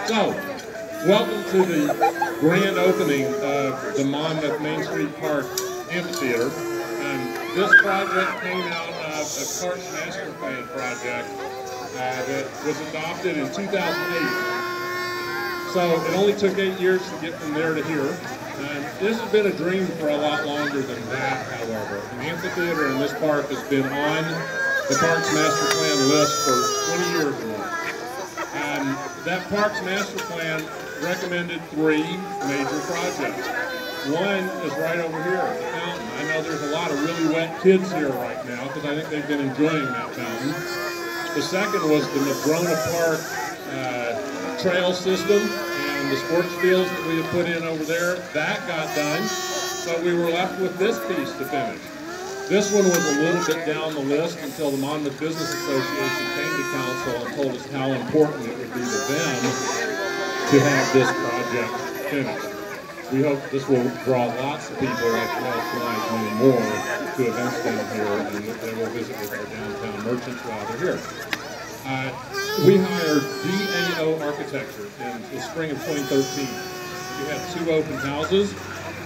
So, welcome to the grand opening of the Monmouth Main Street Park Amphitheater. This project came out of a Parks Master Plan project that was adopted in 2008. So it only took 8 years to get from there to here. This has been a dream for a lot longer than that, however. An amphitheater in this park has been on the Parks Master Plan list for 20 years or more. That Parks Master Plan recommended 3 major projects. One is right over here at the fountain. I know there's a lot of really wet kids here right now because I think they've been enjoying that fountain. The second was the Madrona Park trail system and the sports fields that we had put in over there. That got done, so we were left with this piece to finish. This one was a little bit down the list until the Monmouth Business Association came to council and told us how important it would be to them to have this project finished. We hope this will draw lots of people like tonight, many more, to events down here, and that they will visit with our downtown merchants while they're here. We hired DAO Architecture in the spring of 2013. We had 2 open houses,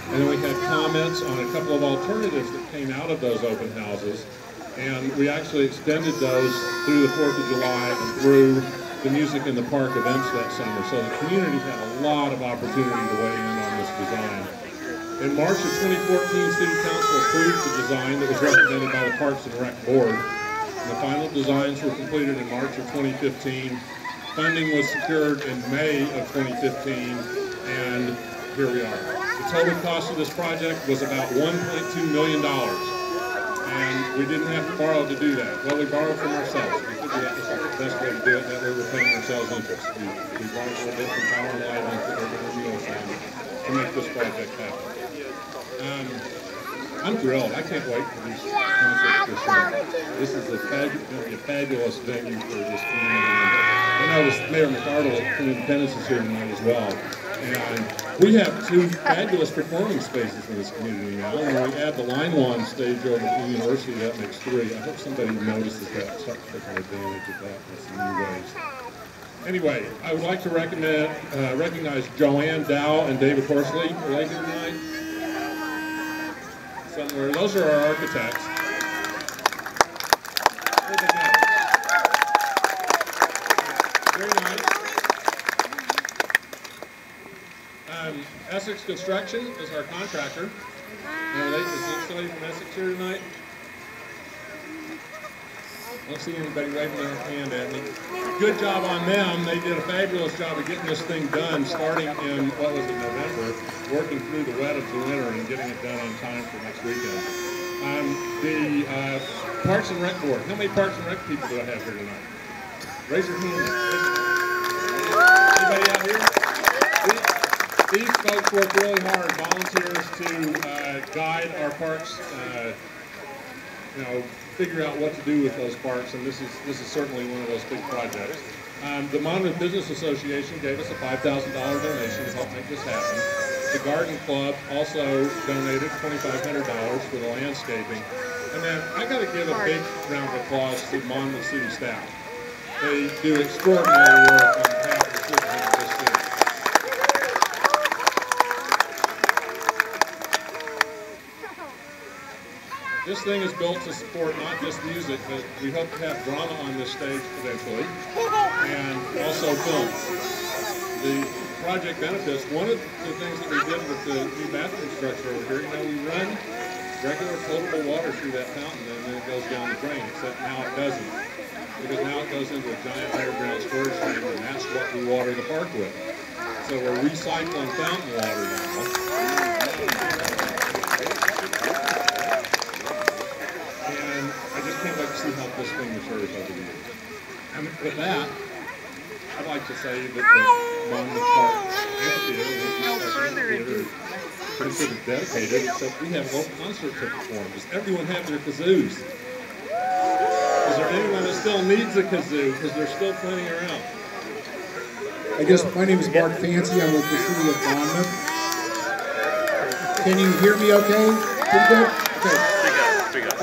and then we had comments on a couple of alternatives that came out of those open houses, and we actually extended those through the 4th of July and through the Music in the Park events that summer. So the community had a lot of opportunity to weigh in on this design. In March of 2014, City Council approved the design that was recommended by the Parks and Rec Board. And the final designs were completed in March of 2015. Funding was secured in May of 2015, and here we are. The total cost of this project was about $1.2 million, and we didn't have to borrow to do that. Well, we borrowed from ourselves. We figured that was the best way to do it, that way we're paying ourselves interest. We borrowed a little bit from Power and Light to make this project happen. I'm thrilled. I can't wait for these concerts this summer. This is going to be a fabulous venue for this community. I know Mayor McArdle from Independence is here tonight as well. And we have 2 fabulous performing spaces in this community now. And when we add the Line Lawn stage over at the university, that makes 3. I hope somebody notices that and starts taking advantage of that in some new ways. Anyway, I would like to recognize Joanne Dow and David Horsley. Are they here tonight? Somewhere. Those are our architects. Very nice. Essex Construction is our contractor. Is somebody from Essex here tonight? I don't see anybody waving their hand at me. Good job on them. They did a fabulous job of getting this thing done, starting in, what was it, November, working through the wet of the winter and getting it done on time for next weekend. The Parks and Rec Board. How many Parks and Rec people do I have here tonight? Raise your hand. Anybody out here? These folks work really hard, volunteers to guide our parks, figure out what to do with those parks, and this is certainly one of those big projects. The Monmouth Business Association gave us a $5,000 donation to help make this happen. The Garden Club also donated $2,500 for the landscaping. And then I got to give a big round of applause to Monmouth City staff. They do extraordinary work on behalf of the citizens of this city. This thing is built to support not just music, but we hope to have drama on this stage eventually, and also film. The project benefits, one of the things that we did with the new bathroom structure over here, we run regular potable water through that fountain and then it goes down the drain, except now it doesn't. Because now it goes into a giant underground storage tank, and that's what we water the park with. So we're recycling fountain water now. Can't wait to see how this thing matures over the years. And with that, I'd like to say that the Monmouth Park Amphitheater is considered dedicated, except we have local concerts to perform. Does everyone have their kazoos? Is there anyone that still needs a kazoo? Because there's still plenty around. I guess my name is Mark Fancy. I'm with the city of Monmouth. Can you hear me okay? Pretty good? Okay.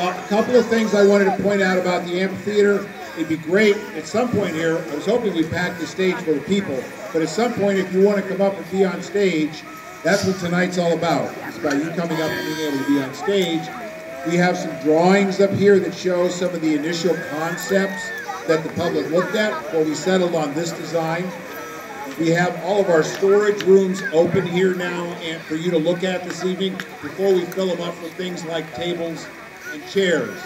A couple of things I wanted to point out about the amphitheater. it'd be great at some point here. I was hoping we'd pack the stage for the people, but at some point, if you want to come up and be on stage, that's what tonight's all about. It's about you coming up and being able to be on stage. We have some drawings up here that show some of the initial concepts that the public looked at before we settled on this design. We have all of our storage rooms open here now and for you to look at this evening before we fill them up with things like tables and chairs.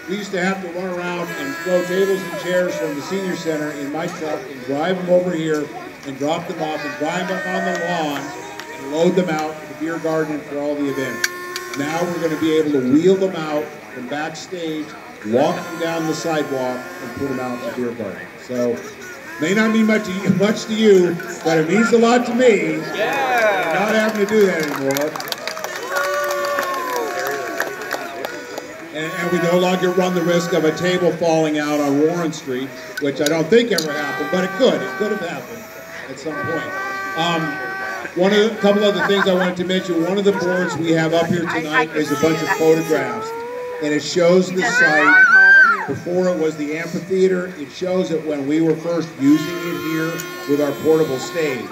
We used to have to run around and throw tables and chairs from the senior center in my truck and drive them over here and drop them off and drive them up on the lawn and load them out to the beer garden for all the events. Now we're going to be able to wheel them out from backstage, walk them down the sidewalk, and put them out in the beer garden. So, may not mean much to you, but it means a lot to me. Yeah. Not having to do that anymore. And we no longer run the risk of a table falling out on Warren Street, which I don't think ever happened, but it could. It could have happened at some point. A couple other things I wanted to mention. One of the boards we have up here tonight is a bunch of photographs, and it shows the site before it was the amphitheater. It shows it when we were first using it here with our portable stage.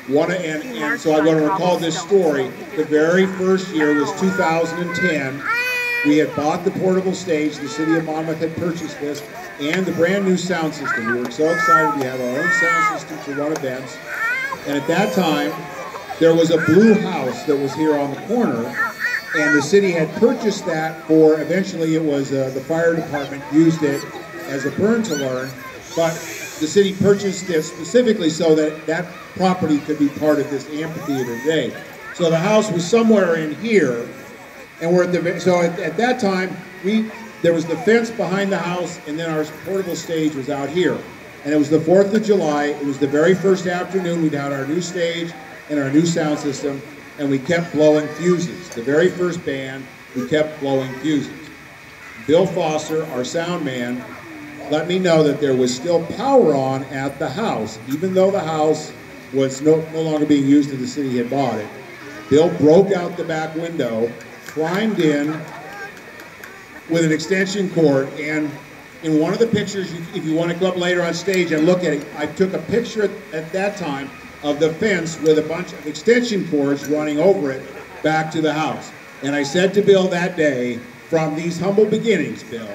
And so I'm going to recall this story. The very first year was 2010. We had bought the portable stage. The city of Monmouth had purchased this and the brand new sound system. We were so excited to have our own sound system to run events. And at that time, there was a blue house that was here on the corner, and the city had purchased that for, eventually it was, the fire department used it as a burn to learn, but the city purchased it specifically so that that property could be part of this amphitheater today. So the house was somewhere in here, and we're at that time, there was the fence behind the house, and then our portable stage was out here. And it was the 4th of July. It was the very first afternoon. We'd had our new stage and our new sound system, and we kept blowing fuses. The very first band, we kept blowing fuses. Bill Foster, our sound man, let me know that there was still power on at the house, even though the house was no longer being used and the city had bought it. Bill broke out the back window, climbed in with an extension cord, and in one of the pictures, if you want to go up later on stage and look at it, I took a picture at that time of the fence with a bunch of extension cords running over it back to the house. And I said to Bill that day, from these humble beginnings, Bill,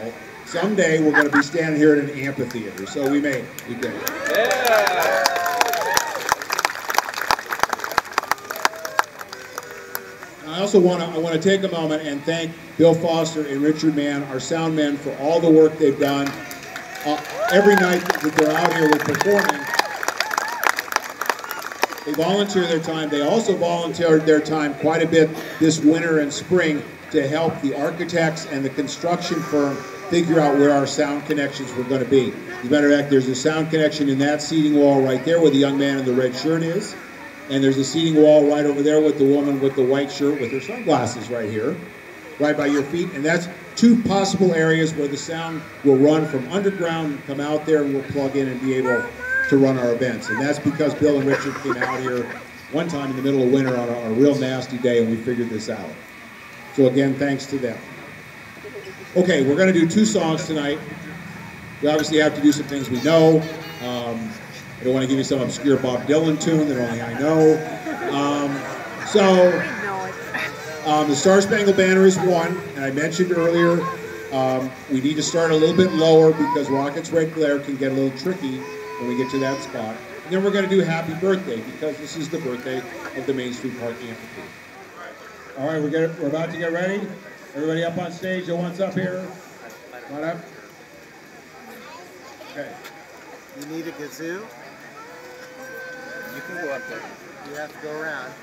someday we're going to be standing here at an amphitheater. So we made it. We did it. Yeah. I also want to take a moment and thank Bill Foster and Richard Mann, our sound men, for all the work they've done. Every night that they're out here with performing, they volunteer their time. They also volunteered their time quite a bit this winter and spring to help the architects and the construction firm figure out where our sound connections were going to be. As a matter of fact, there's a sound connection in that seating wall right there where the young man in the red shirt is. And there's a seating wall right over there with the woman with the white shirt with her sunglasses right here, right by your feet. And that's two possible areas where the sound will run from underground and come out there, and we'll plug in and be able to run our events. And that's because Bill and Richard came out here one time in the middle of winter on a real nasty day, and we figured this out. So again, thanks to them. Okay, we're going to do 2 songs tonight. We obviously have to do some things we know. I don't want to give you some obscure Bob Dylan tune that only I know. The Star Spangled Banner is one, and I mentioned earlier we need to start a little bit lower because Rocket's Red Glare can get a little tricky when we get to that spot. And then we're going to do Happy Birthday because this is the birthday of the Main Street Park Amphitheater. All right, we're about to get ready. Everybody up on stage that wants up here. Come on up. Okay. You need a kazoo? You can go up there. You have to go around.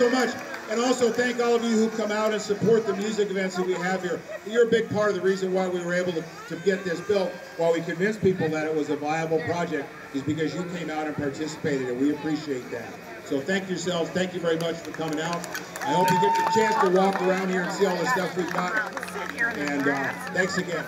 so much. And also thank all of you who come out and support the music events that we have here. You're a big part of the reason why we were able to get this built, while we convinced people that it was a viable project, is because you came out and participated, and we appreciate that. So thank yourselves. Thank you very much for coming out. I hope you get the chance to walk around here and see all the stuff we've got. And thanks again.